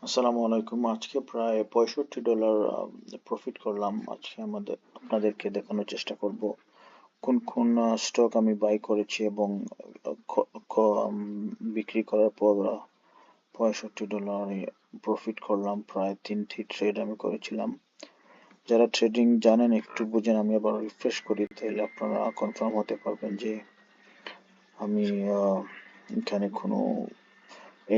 আসসালামু আলাইকুম। আজকে প্রায় $65 প্রফিট করলাম। আজকে আপনাদেরকে দেখানোর চেষ্টা করব কোন কোন স্টক আমি বাই করেছি এবং বিক্রি করার পর $65 প্রফিট করলাম। প্রায় 3টি ট্রেড আমি করেছিলাম। যারা ট্রেডিং জানেন একটু বুঝেন, আমি আবার রিফ্রেশ করি, তাহলে আপনারা কনফার্ম হতে পারবেন যে আমি এখানে কোনো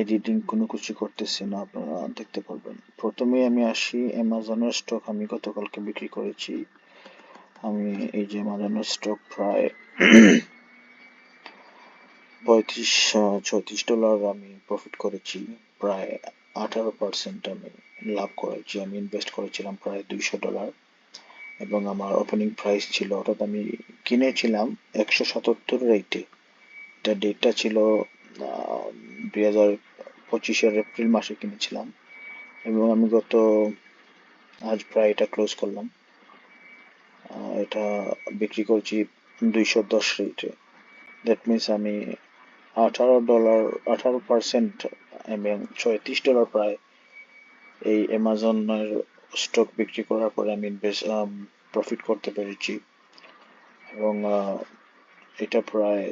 এডিটিং কোনো কিছু করতেছি না। আপনারা দেখতে পারবেন। প্রথমে আমি আসি অ্যামাজনের স্টক আমি গতকালকে বিক্রি করেছি। আমি এই যে অ্যামাজনের স্টক প্রায় $35-36 আমি প্রফিট করেছি। প্রায় 18% আমি লাভ করেছি। আমি ইনভেস্ট করেছিলাম প্রায় $200 এবং আমার ওপেনিং প্রাইস ছিল, অর্থাৎ আমি কিনেছিলাম 177 রেটে। এটা ডেটটা ছিল 2025-এর এপ্রিল মাসে কিনেছিলাম এবং আমি আজ প্রায় এটা ক্লোজ করলাম। এটা বিক্রি করছি 210 রেটে। দ্যাট মিনস আমি $18, 18% এবং $36 প্রায় এই অ্যামাজনের স্টক বিক্রি করার পরে আমি প্রফিট করতে পেরেছি। এবং এটা প্রায়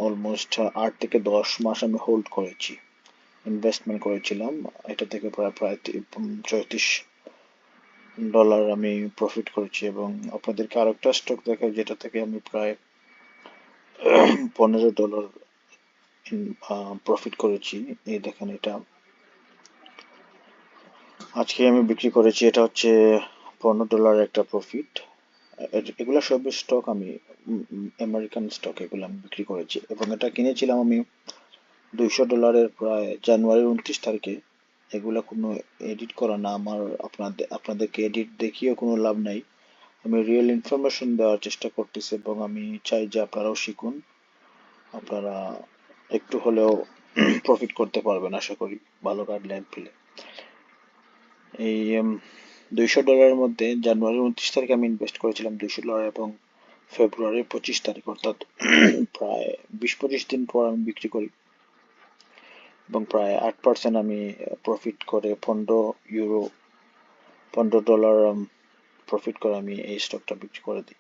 অলমোস্ট 8 থেকে 10 মাস আমি হোল্ড করেছি, ইনভেস্টমেন্ট করেছিলাম। এটা থেকে প্রায় প্রায় $34 আমি প্রফিট করেছি। এবং আপনাদেরকে আরেকটা স্টক দেখাই যেটা থেকে আমি প্রায় $15 প্রফিট করেছি। এই দেখেন, এটা আজকে আমি বিক্রি করেছি। এটা হচ্ছে $15 একটা প্রফিট। এগুলা সব স্টক আমি আমেরিকান স্টক, এগুলো আমি বিক্রি করেছি এবং এটা কিনেছিলাম আমি $200 প্রায় জানুয়ারির 29 তারিখে। এগুলা কোনো এডিট করা না আমার। আপনাদেরকে এডিট দেখিয়েও কোনো লাভ নাই। আমি রিয়েল ইনফরমেশন দেওয়ার চেষ্টা করতেছি এবং আমি চাই যে আপনারাও শিখুন। আপনারা একটু হলেও প্রফিট করতে পারবেন আশা করি, ভালো গাইডলাইন পেলে। এই $200 মধ্যে জানুয়ারির 29 তারিখে আমি ইনভেস্ট করেছিলাম $200 এবং ফেব্রুয়ারির 25 তারিখ, অর্থাৎ প্রায় 20-25 দিন পর আমি বিক্রি করি এবং প্রায় 8% আমি প্রফিট করে $15 প্রফিট করে আমি এই স্টকটা বিক্রি করে দিই।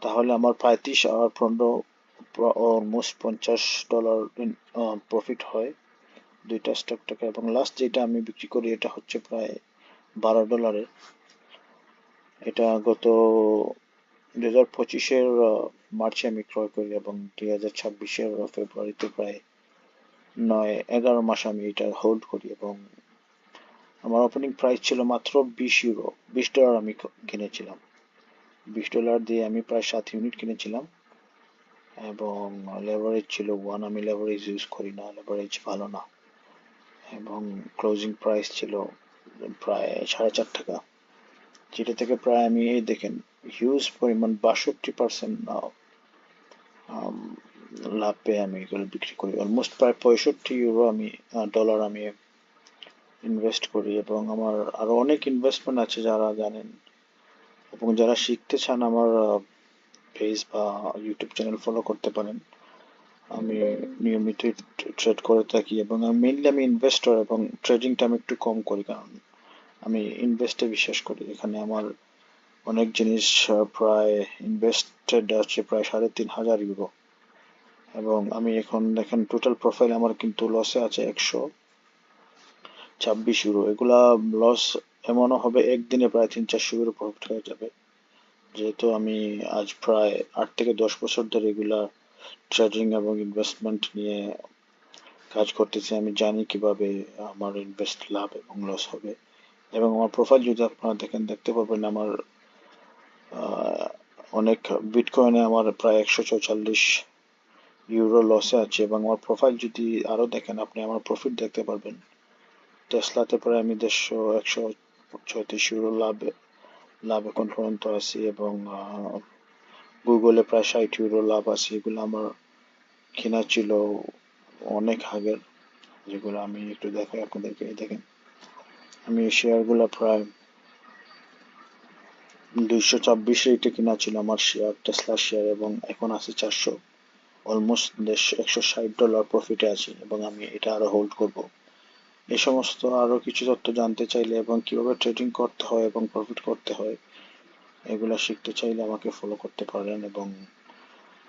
তাহলে আমার প্রায় 30 আর 15 অলমোস্ট $50 প্রফিট হয় দুইটা স্টক থেকে। এবং লাস্ট যেটা আমি বিক্রি করি এটা হচ্ছে প্রায় $12। এটা গত 2025-এর মার্চে আমি ক্রয় করি এবং 2026-এর ফেব্রুয়ারিতে প্রায় 9-11 মাস আমি এটা হোল্ড করি এবং আমার ওপেনিং প্রাইস ছিল মাত্র €20। $20 আমি কিনেছিলাম। $20 দিয়ে আমি প্রায় 7 ইউনিট কিনেছিলাম এবং লেভারেজ ছিল 1। আমি লেভারেজ ইউজ করি না, লেভারেজ ভালো না। এবং ক্লোজিং প্রাইস ছিল প্রায় ৳4.5, যেটা থেকে প্রায় আমি এই দেখেন হিউজ পরিমাণ 62% লাভ পেয়ে আমি এগুলো বিক্রি করি। অলমোস্ট প্রায় €65 আমি ডলার আমি ইনভেস্ট করি। এবং আমার আরো অনেক ইনভেস্টমেন্ট আছে, যারা জানেন এবং যারা শিখতে চান আমার পেজ বা ইউটিউব চ্যানেল ফলো করতে পারেন। আমি নিয়মিত ট্রেড করে থাকি এবং মেইনলি আমি ইনভেস্টর এবং ট্রেডিংটা আমি একটু কম করি, কারণ আমি ইনভেস্টে বিশ্বাস করি। এখানে আমার অনেক জিনিস প্রায় ইনভেস্টেড আছে প্রায় €3,500 এবং আমি এখন দেখেন টোটাল প্রোফাইল আমার কিন্তু লসে আছে €126। এগুলা লস এমনও হবে একদিনে প্রায় 300-400 প্রফিট হয়ে যাবে, যেহেতু আমি আজ প্রায় 8 থেকে 10 বছর ধরে এগুলা ট্রেডিং এবং ইনভেস্টমেন্ট নিয়ে কাজ করতেছি। আমি জানি কিভাবে আমার ইনভেস্ট লাভ এবং লস হবে। এবং আমার প্রোফাইল যদি আপনারা দেখতে পারবেন আমার আহ, অনেক বিটকয়েনে আমার প্রায় €144 লসে আছে। এবং আমার প্রোফাইল যদি আরো দেখেন আপনি, আমার প্রফিট দেখতে পারবেন। টেসলাতে প্রায় আমি 136 ইউরো লাভ এখন পর্যন্ত আছি এবং গুগলে প্রায় €60 লাভ আছে। এগুলো আমার কেনা ছিল অনেক আগের, যেগুলো আমি একটু দেখাই আপনাদেরকে। এই দেখেন, আমি শেয়ারগুলো প্রায় 226 রেটে কিনা ছিল আমার শেয়ার, টেসলা শেয়ার, এবং এখন আছে 400, অলমোস্ট $160 প্রফিটে আছে এবং আমি এটা আরো হোল্ড করব। এই সমস্ত আরো কিছু তথ্য জানতে চাইলে এবং কিভাবে ট্রেডিং করতে হয় এবং প্রফিট করতে হয় এগুলা শিখতে চাইলে আমাকে ফলো করতে পারেন, এবং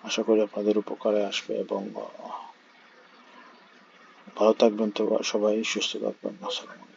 আশা করি আপনাদের উপকারে আসবে। এবং ভালো থাকবেন তো সবাই, সুস্থ থাকবেন। আসসালামু আলাইকুম।